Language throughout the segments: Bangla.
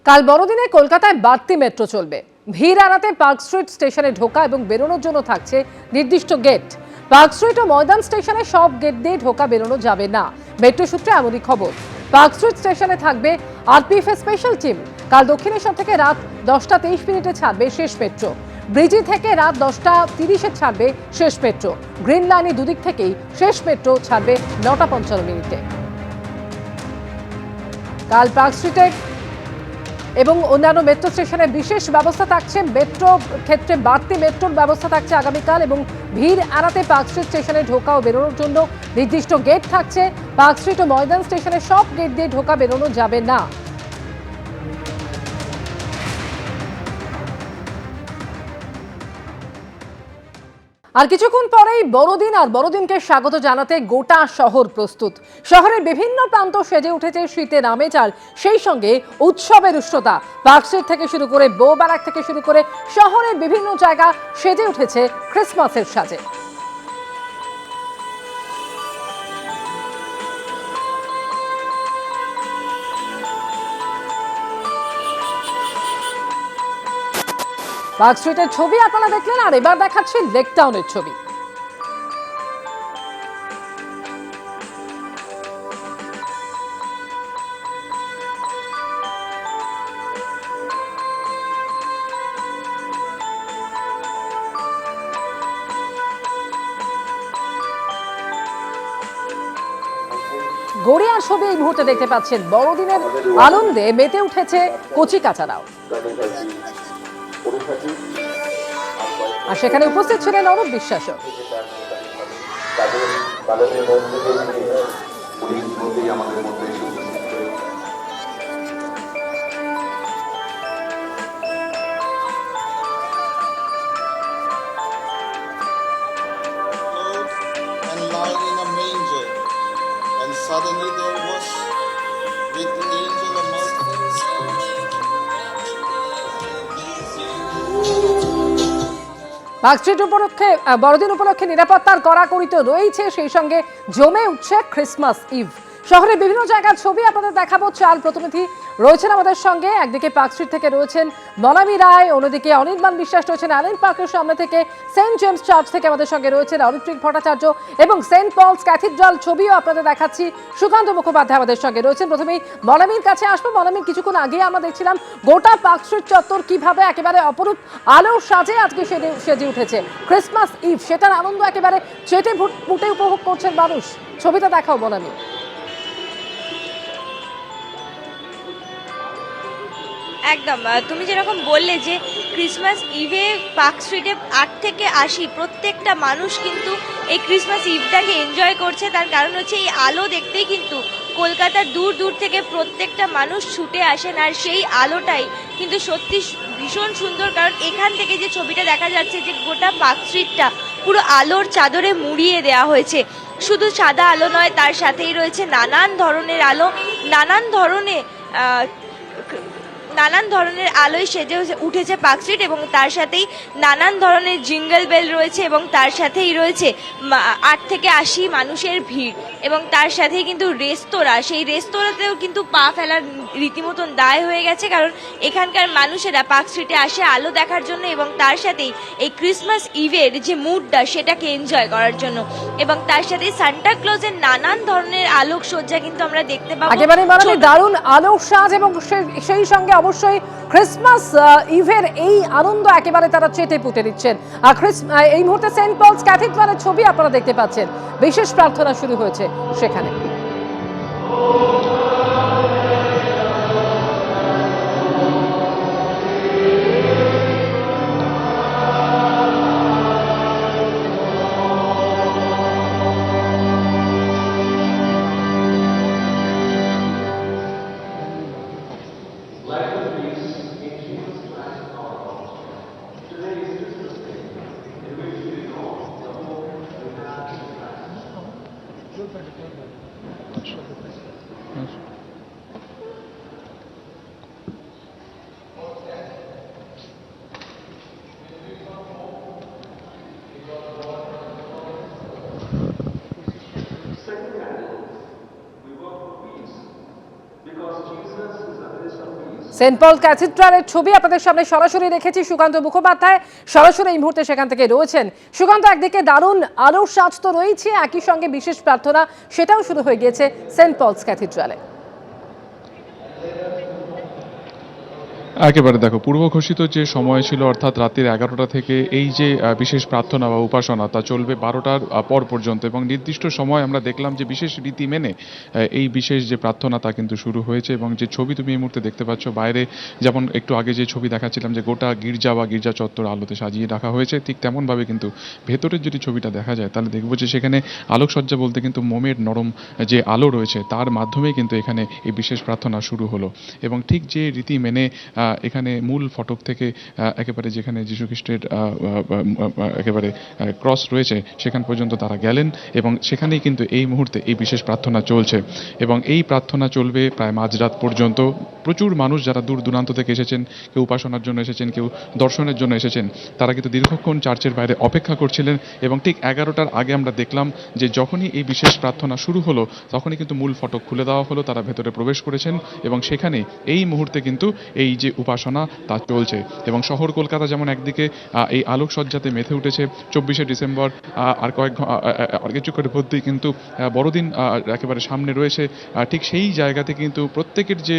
কাল বড়দিনে কলকাতায় বাড়তি মেট্রো চলবে। ভিড় এড়াতে পার্ক স্ট্রিট স্টেশনে ঢোকা এবং বেরোনোর জন্য থাকছে নির্দিষ্ট গেট। পার্ক স্ট্রিট ও ময়দান স্টেশনে সব গেট দিয়ে ঢোকা বেরোনো যাবে না। মেট্রো সূত্রে এমনই খবর। পার্ক স্ট্রিট স্টেশনে থাকবে আরপিএফ এর স্পেশাল টিম। কাল দক্ষিণেশ্বর থেকে রাত 10:23 ছাড়বে শেষ মেট্রো। ব্রিজি থেকে রাত 10:30 ছাড়বে শেষ মেট্রো। গ্রিন লাইনে দুদিক থেকেই শেষ মেট্রো ছাড়বে 9:55। কাল পার্ক স্ট্রিটে এবং অন্যান্য মেট্রো স্টেশনে বিশেষ ব্যবস্থা থাকছে। মেট্রো ক্ষেত্রে বাড়তি মেট্রোর ব্যবস্থা থাকছে আগামীকাল, এবং ভিড় এড়াতে পার্ক স্ট্রিট স্টেশনে ঢোকা ও বেরোনোর জন্য নির্দিষ্ট গেট থাকছে। পার্ক স্ট্রিট ও ময়দান স্টেশনে সব গেট দিয়ে ঢোকা বেরোনো যাবে না। আর কিছুক্ষণ পরেই বড়দিন, আর বড়দিনকে স্বাগত জানাতে গোটা শহর প্রস্তুত। শহরের বিভিন্ন প্রান্ত সেজে উঠেছে শীতের আমেজ, আর সেই সঙ্গে উৎসবের উষ্ণতা। পার্ক স্ট্রিট থেকে শুরু করে বো ব্যারাক থেকে শুরু করে শহরের বিভিন্ন জায়গা সেজে উঠেছে ক্রিসমাসের সাজে। পার্ক স্ট্রিটের ছবি আপনারা দেখলেন, আর এবার দেখাচ্ছি লেক টাউনের ছবি। গড়িয়ার ছবি এই মুহূর্তে দেখতে পাচ্ছেন। বড়দিনের আনন্দে মেতে উঠেছে কচি কাচারাও, আর সেখানে উপস্থিত ছিলেন অরূপ বিশ্বাসও। Suddenly there was with the angel a park street উপলক্ষে বড়দিন উপলক্ষে নিরাপত্তার কড়াকড়ি তো রয়েছে, সেই সঙ্গে জমে উঠছে ক্রিসমাস ইভ। শহরের বিভিন্ন জায়গার ছবি আপনাদের দেখাবো। চার প্রতিনিধি রয়েছেন আমাদের সঙ্গে। একদিকে পার্ক স্ট্রিট থেকে রয়েছেন মনামি রায়, অন্যদিকে অনির্বাণ বিশ্বাস রয়েছেন অ্যালেন পার্কের সামনে থেকে, সেন্ট জেমস চার্চ থেকে আমাদের সঙ্গে রয়েছেন অরিত্রিক ভট্টাচার্য, এবং সেন্ট পলস ক্যাথিড্রাল ছবিও আপনাদের দেখাচ্ছি। সুকান্ত মুখোপাধ্যায় আমাদের সঙ্গে রয়েছেন। প্রথমেই মনামির কাছে আসবো। মনামি, কিছুক্ষণ আগে আমরা দেখছিলাম গোটা পার্ক স্ট্রিট চত্বর কিভাবে একেবারে অপরূপ আলোর সাজে আজকে সেজে উঠেছে ক্রিসমাস ইভ। সেটার আনন্দ একেবারে চেটে পুটে উপভোগ করছেন মানুষ। ছবিটা দেখাও মনামি। একদম, তুমি যেরকম বললে যে ক্রিসমাস ইভে পার্ক স্ট্রিটে 8 থেকে 80 প্রত্যেকটা মানুষ কিন্তু এই ক্রিসমাস ইভটাকে এনজয় করছে। তার কারণ হচ্ছে এই আলো দেখতেই কিন্তু কলকাতার দূর দূর থেকে প্রত্যেকটা মানুষ ছুটে আসেন, আর সেই আলোটাই কিন্তু সত্যি ভীষণ সুন্দর। কারণ এখান থেকে যে ছবিটা দেখা যাচ্ছে যে গোটা পার্ক স্ট্রিটটা পুরো আলোর চাদরে মুড়িয়ে দেওয়া হয়েছে। শুধু সাদা আলো নয়, তার সাথেই রয়েছে নানান ধরনের আলো, নানান ধরনের আলোয় সেজে উঠেছে পার্ক স্ট্রিট, এবং তার সাথেই নানান ধরনের জিঙ্গল বেল রয়েছে, এবং তার সাথেই রয়েছে 8 থেকে 80 মানুষের ভিড়, এবং তার সাথেই কিন্তু রেস্তোরাঁ। সেই রেস্তোরাঁতেও কিন্তু পা ফেলার রীতিমতন দায় হয়ে গেছে, কারণ এখানকার মানুষেরা পার্ক স্ট্রিটে আসে আলো দেখার জন্য, এবং তার সাথেই এই ক্রিসমাস ইভের যে মুডটা সেটাকে এনজয় করার জন্য। এবং তার সাথে সান্টা ক্লজের নানান ধরনের আলোকসজ্জা কিন্তু আমরা দেখতে পাবো। একেবারে মানে দারুণ আলোক সাজ, এবং সেই সঙ্গে অবশ্যই ক্রিসমাস ইভের এই আনন্দ একেবারে তারা চেটে পুটে দিচ্ছেন। আর এই মুহূর্তে সেন্ট পলস ক্যাথিড্রালের ছবি আপনারা দেখতে পাচ্ছেন। বিশেষ প্রার্থনা শুরু হয়েছে সেখানে। সেন্ট পল ক্যাথিড্রালের ছবি আপনাদের সামনে সরাসরি রেখেছি। সুকান্ত মুখোপাধ্যায় সরাসরি এই মুহূর্তে সেখান থেকে রয়েছেন। সুকান্ত, একদিকে দারুণ আলোর সাজ তো রয়েছে, একই সঙ্গে বিশেষ প্রার্থনা সেটাও শুরু হয়ে গিয়েছে সেন্ট পলস ক্যাথিড্রালে। একেবারে দেখো, পূর্ব ঘোষিত যে সময় ছিল অর্থাৎ রাত্রির 11টা থেকে এই যে বিশেষ প্রার্থনা বা উপাসনা তা চলবে 12টার পর পর্যন্ত, এবং নির্দিষ্ট সময় আমরা দেখলাম যে বিশেষ রীতি মেনে এই বিশেষ যে প্রার্থনা তা কিন্তু শুরু হয়েছে। এবং যে ছবি তুমি এই মুহূর্তে দেখতে পাচ্ছ বাইরে, যেমন একটু আগে যে ছবি দেখাচ্ছিলাম যে গোটা গির্জা বা গির্জা চত্বর আলোতে সাজিয়ে রাখা হয়েছে, ঠিক তেমনভাবে কিন্তু ভেতরের যদি ছবিটা দেখা যায় তাহলে দেখবো যে সেখানে আলোকসজ্জা বলতে কিন্তু মোমের নরম যে আলো রয়েছে তার মাধ্যমেই কিন্তু এখানে এই বিশেষ প্রার্থনা শুরু হলো। এবং ঠিক যে রীতি মেনে এখানে মূল ফটক থেকে একেবারে যেখানে যীশু খ্রিস্টের একেবারে ক্রস রয়েছে সেখান পর্যন্ত তারা গেলেন, এবং সেখানেই কিন্তু এই মুহূর্তে এই বিশেষ প্রার্থনা চলছে। এবং এই প্রার্থনা চলবে প্রায় মাঝরাত পর্যন্ত। প্রচুর মানুষ যারা দূর দূরান্ত থেকে এসেছেন, কেউ উপাসনার জন্য এসেছেন, কেউ দর্শনের জন্য এসেছেন, তারা কিন্তু দীর্ঘক্ষণ চার্চের বাইরে অপেক্ষা করছিলেন। এবং ঠিক 11টার আগে আমরা দেখলাম যে যখনই এই বিশেষ প্রার্থনা শুরু হলো তখনই কিন্তু মূল ফটক খুলে দেওয়া হলো, তারা ভেতরে প্রবেশ করেছেন এবং সেখানে এই মুহূর্তে কিন্তু এই যে উপাসনা তা চলছে। এবং শহর কলকাতা যেমন একদিকে এই আলোকসজ্জাতে মেতে উঠেছে, 24শে ডিসেম্বর আর কিছুক্ষণের মধ্যেই কিন্তু বড়দিন একেবারে সামনে রয়েছে। ঠিক সেই জায়গাতে কিন্তু প্রত্যেকের যে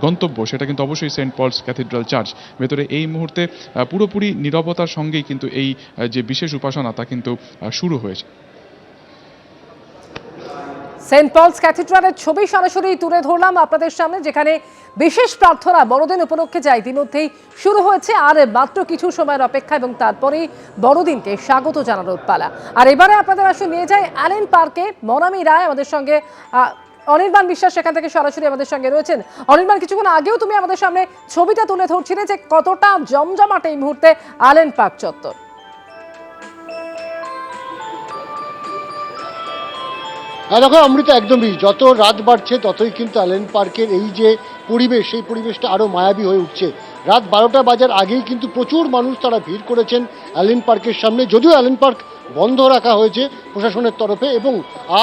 গন্তব্য সেটা কিন্তু অবশ্যই সেন্ট পলস ক্যাথিড্রাল চার্চ। ভেতরে এই মুহূর্তে পুরোপুরি নীরবতার সঙ্গেই কিন্তু এই যে বিশেষ উপাসনা তা কিন্তু শুরু হয়েছে। সেন্ট পলস ক্যাথিড্রালের ছবি সরাসরি তুলে ধরলাম আপনাদের সামনে, যেখানে বিশেষ প্রার্থনা বড়দিন উপলক্ষে যা ইতিমধ্যেই শুরু হয়েছে, আর মাত্র কিছু সময়ের অপেক্ষা এবং তারপরেই বড়দিনকে স্বাগত জানানোর পালা। আর এবারে আপনাদের আসলে নিয়ে যায় অ্যালেন পার্কে। মনামি রায় আমাদের সঙ্গে, অনির্বাণ বিশ্বাস সেখান থেকে সরাসরি আমাদের সঙ্গে রয়েছেন। অনির্বাণ, কিছুক্ষণ আগেও তুমি আমাদের সামনে ছবিটা তুলে ধরছিলে যে কতটা জমজমাট এই মুহূর্তে অ্যালেন পার্ক চত্বর। হ্যাঁ দেখো অমৃতা, একদমই যত রাত বাড়ছে ততই কিন্তু অ্যালেন পার্কের এই যে পরিবেশ, সেই পরিবেশটা আরও মায়াবী হয়ে উঠছে। রাত 12টা বাজার আগেই কিন্তু প্রচুর মানুষ তারা ভিড় করেছেন অ্যালেন পার্কের সামনে। যদিও অ্যালেন পার্ক বন্ধ রাখা হয়েছে প্রশাসনের তরফে, এবং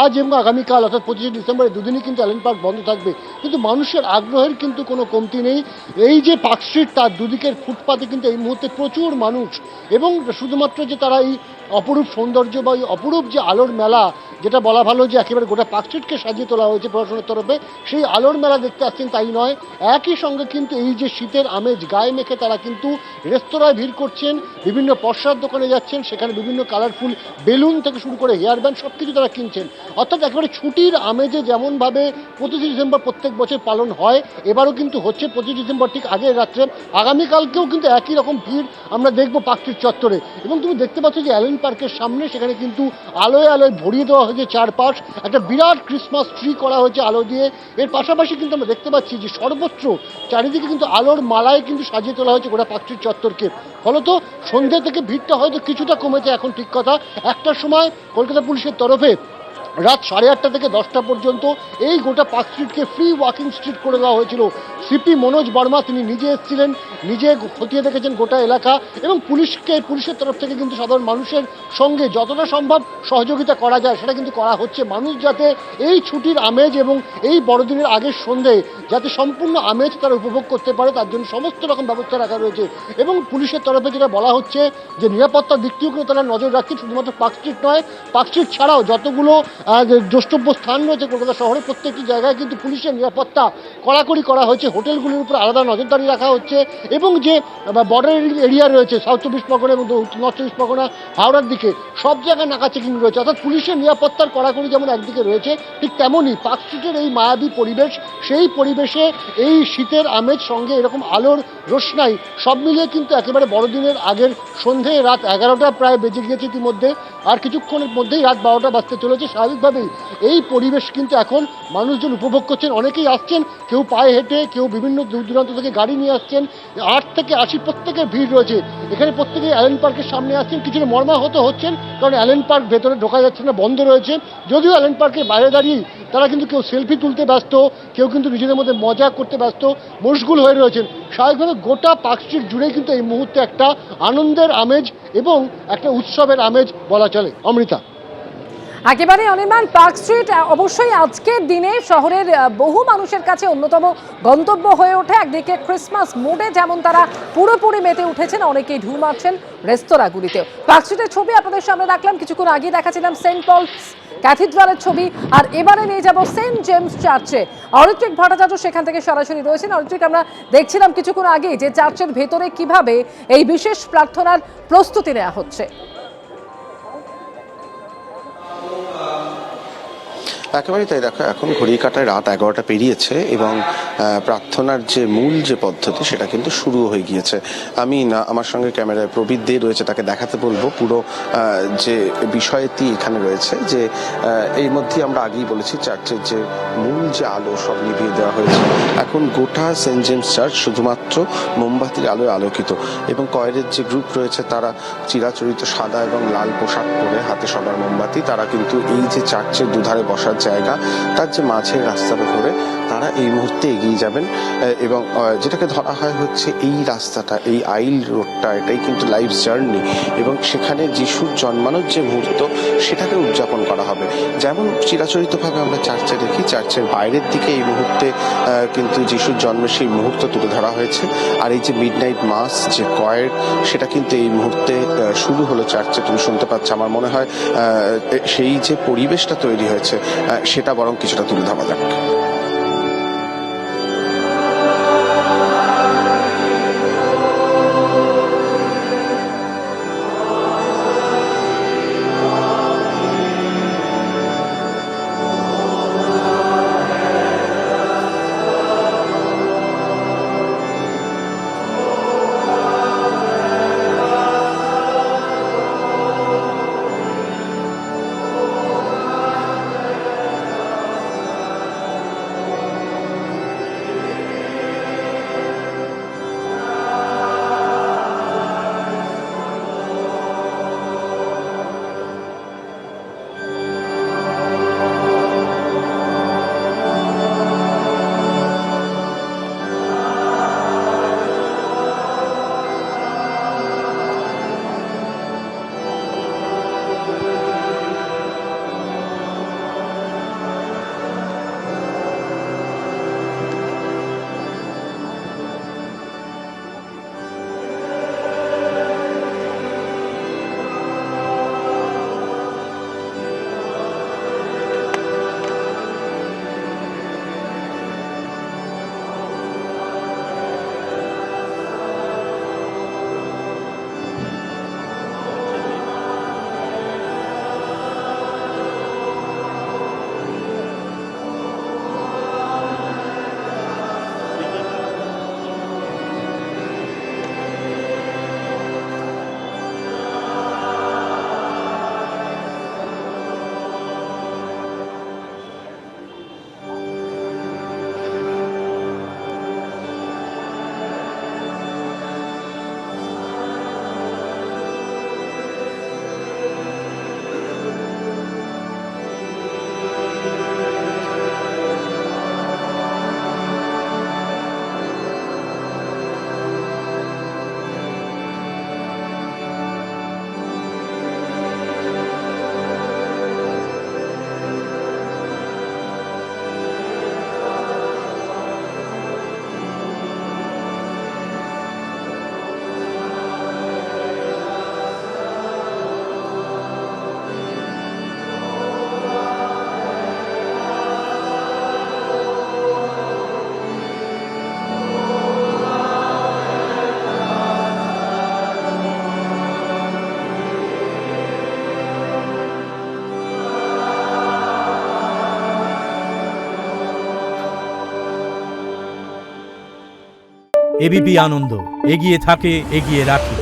আজ এবং আগামীকাল অর্থাৎ 25শে ডিসেম্বর দুদিনই কিন্তু অ্যালেন পার্ক বন্ধ থাকবে, কিন্তু মানুষের আগ্রহের কিন্তু কোনো কমতি নেই। এই যে পার্ক স্ট্রিট তার দুদিকের ফুটপাতে কিন্তু এই মুহূর্তে প্রচুর মানুষ, এবং শুধুমাত্র যে তারা এই অপরূপ সৌন্দর্য বা এই অপরূপ যে আলোর মেলা, যেটা বলা ভালো যে একেবারে গোটা পার্ক স্ট্রিটকে সাজিয়ে তোলা হয়েছে প্রশাসনের তরফে, সেই আলোর মেলা দেখতে আসছেন তাই নয়, একই সঙ্গে কিন্তু এই যে শীতের আমেজ গায়ে মেখে তারা কিন্তু রেস্তোরাঁয় ভিড় করছেন, বিভিন্ন পসরার দোকানে যাচ্ছেন, সেখানে বিভিন্ন কালারফুল বেলুন থেকে শুরু করে হেয়ার ব্যান্ড সব কিছু তারা কিনছেন। অর্থাৎ একেবারে ছুটির আমেজে যেমনভাবে 25শে ডিসেম্বর প্রত্যেক বছর পালন হয়, এবারও কিন্তু হচ্ছে 25শে ডিসেম্বর ঠিক আগের রাত্রে। আগামীকালকেও কিন্তু একই রকম ভিড় আমরা দেখবো পার্ক স্ট্রিট চত্বরে। এবং তুমি দেখতে পাচ্ছ যে অ্যালেন পার্কের সামনে সেখানে কিন্তু আলোয় আলোয় ভরিয়ে দেওয়া হয়েছে চারপাশ, একটা বিরাট ক্রিসমাস ট্রি করা হয়েছে আলো দিয়ে। এর পাশাপাশি কিন্তু আমরা দেখতে পাচ্ছি যে সর্বত্র চারিদিকে কিন্তু আলোর মালায় কিন্তু সাজিয়ে তোলা হয়েছে গোটা পার্ক স্ট্রিট চত্বরকে। ফলত সন্ধ্যে থেকে ভিড়টা হয়তো কিছুটা কমেছে এখন, ঠিক কথা। একটার সময় কলকাতা পুলিশের তরফে রাত 8:30 থেকে 10টা পর্যন্ত এই গোটা পার্ক স্ট্রিটকে ফ্রি ওয়াকিং স্ট্রিট করে দেওয়া হয়েছিল। সিপি মনোজ বর্মা তিনি নিজে এসেছিলেন, নিজে খতিয়ে দেখেছেন গোটা এলাকা, এবং পুলিশের তরফ থেকে কিন্তু সাধারণ মানুষের সঙ্গে যতটা সম্ভব সহযোগিতা করা যায় সেটা কিন্তু করা হচ্ছে। মানুষ যাতে এই ছুটির আমেজ এবং এই বড়দিনের আগের সন্ধে যাতে সম্পূর্ণ আমেজ তারা উপভোগ করতে পারে তার জন্য সমস্ত রকম ব্যবস্থা রাখা রয়েছে। এবং পুলিশের তরফে যেটা বলা হচ্ছে যে নিরাপত্তার দিক থেকেও কিন্তু তারা নজর রাখছে, শুধুমাত্র পার্ক স্ট্রিট নয়, পার্ক স্ট্রিট ছাড়াও যতগুলো দ্রষ্টব্য স্থান রয়েছে কলকাতা শহরে প্রত্যেকটি জায়গায় কিন্তু পুলিশের নিরাপত্তা কড়াকড়ি করা হয়েছে, হোটেলগুলির উপর আলাদা নজরদারি রাখা হচ্ছে, এবং যে বর্ডার এরিয়া রয়েছে সাউথ 24 পরগনা এবং নর্থ 24 পরগনা হাওড়ার দিকে সব জায়গায় নাকা চেকিং রয়েছে। অর্থাৎ পুলিশের নিরাপত্তার কড়াকড়ি যেমন একদিকে রয়েছে, ঠিক তেমনই পার্ক স্ট্রিটের এই মায়াবী পরিবেশ, সেই পরিবেশে এই শীতের আমেজ সঙ্গে এরকম আলোর রোশনাই সব মিলিয়ে কিন্তু একেবারে বড়দিনের আগের সন্ধে রাত 11টা প্রায় বেজে গিয়েছে ইতিমধ্যে, আর কিছুক্ষণের মধ্যেই রাত 12টা বাজতে চলেছে। স্বাভাবিকভাবেই এই পরিবেশ কিন্তু এখন মানুষজন উপভোগ করছেন, অনেকেই আসছেন, কেউ পায়ে হেঁটে, কেউ বিভিন্ন দূর দূরান্ত থেকে গাড়ি নিয়ে আসছেন। 8 থেকে 80 প্রত্যেকের ভিড় রয়েছে এখানে, প্রত্যেকেই অ্যালেন পার্কের সামনে আসছেন, কিছুটা মর্মাহত হচ্ছেন কারণ অ্যালেন পার্ক ভেতরে ঢোকা যাচ্ছে না, বন্ধ রয়েছে। যদিও অ্যালেন পার্কের বাইরে দাঁড়িয়ে তারা কিন্তু কেউ সেলফি তুলতে ব্যস্ত, কেউ কিন্তু নিজেদের মধ্যে মজা করতে ব্যস্ত, মশগুল হয়ে রয়েছেন। স্বাভাবিকভাবে গোটা পার্ক স্ট্রিট জুড়েই কিন্তু এই মুহূর্তে একটা আনন্দের আমেজ এবং একটা উৎসবের আমেজ বলা চলে। অমৃতা। একেবারে অনির্বাণ, পার্ক স্ট্রিট অবশ্যই আজকের দিনে শহরের বহু মানুষের কাছে অন্যতম গন্তব্য হয়ে ওঠে। একদিকে ক্রিসমাস মুডে যেমন তারা পুরোপুরি মেতে উঠেছেন, অনেকেই ঢুঁ মারছেন রেস্তোরাঁগুলিতেও। পার্ক স্ট্রিটের ছবি আপনাদের সামনে রাখলাম, কিছুক্ষণ আগে দেখাছিলাম সেন্ট পলস ক্যাথিড্রালের ছবি, আর এবারে নিয়ে যাব সেন্ট জেমস চার্চে। অরিত্রিক ভট্টাচার্য সেখান থেকে সরাসরি রয়েছেন। অরিত্রিক, আমরা দেখছিলাম কিছুক্ষণ আগে যে চার্চের ভেতরে কিভাবে এই বিশেষ প্রার্থনার প্রস্তুতি নেওয়া হচ্ছে। একেবারেই তাই। দেখো, এখন ঘড়ি কাটায় রাত 11টা পেরিয়েছে এবং প্রার্থনার যে মূল যে পদ্ধতি সেটা কিন্তু শুরু হয়ে গিয়েছে। আমি না, আমার সঙ্গে ক্যামেরায় প্রবীর দে রয়েছে, তাকে দেখাতে বলবো পুরো যে বিষয়টি এখানে রয়েছে। যে এর মধ্যে আমরা আগেই বলেছি চার্চের যে মূল যে আলো সব নিভিয়ে দেওয়া হয়েছে। এখন গোটা সেন্ট জেমস চার্চ শুধুমাত্র মোমবাতির আলোয় আলোকিত এবং কয়েরের যে গ্রুপ রয়েছে তারা চিরাচরিত সাদা এবং লাল পোশাক পরে, হাতে সবার মোমবাতি, তারা কিন্তু এই যে চার্চের দুধারে বসার জায়গা, তার যে মাঝের রাস্তাটা ধরে তারা এই মুহূর্তে এগিয়ে যাবেন। এবং যেটাকে ধরা হয় হচ্ছে এই রাস্তাটা, এই আইল রোডটা, এটাই কিন্তু লাইফ জার্নি এবং সেখানে যিশুর জন্মানোর যে মুহূর্ত সেটাকে উদযাপন করা হবে। যেমন চিরাচরিতভাবে আমরা চার্চে দেখি, চার্চের বাইরের দিকে এই মুহূর্তে কিন্তু যিশুর জন্মের সেই মুহূর্ত তুলে ধরা হয়েছে। আর এই যে মিডনাইট মাস যে কয়ের, সেটা কিন্তু এই মুহূর্তে শুরু হলো চার্চে, তুমি শুনতে পাচ্ছ। আমার মনে হয় সেই যে পরিবেশটা তৈরি হয়েছে সেটা বরং কিছুটা তুলে ধরা যাক। এবিপি আনন্দ, এগিয়ে থাকে, এগিয়ে রাখে।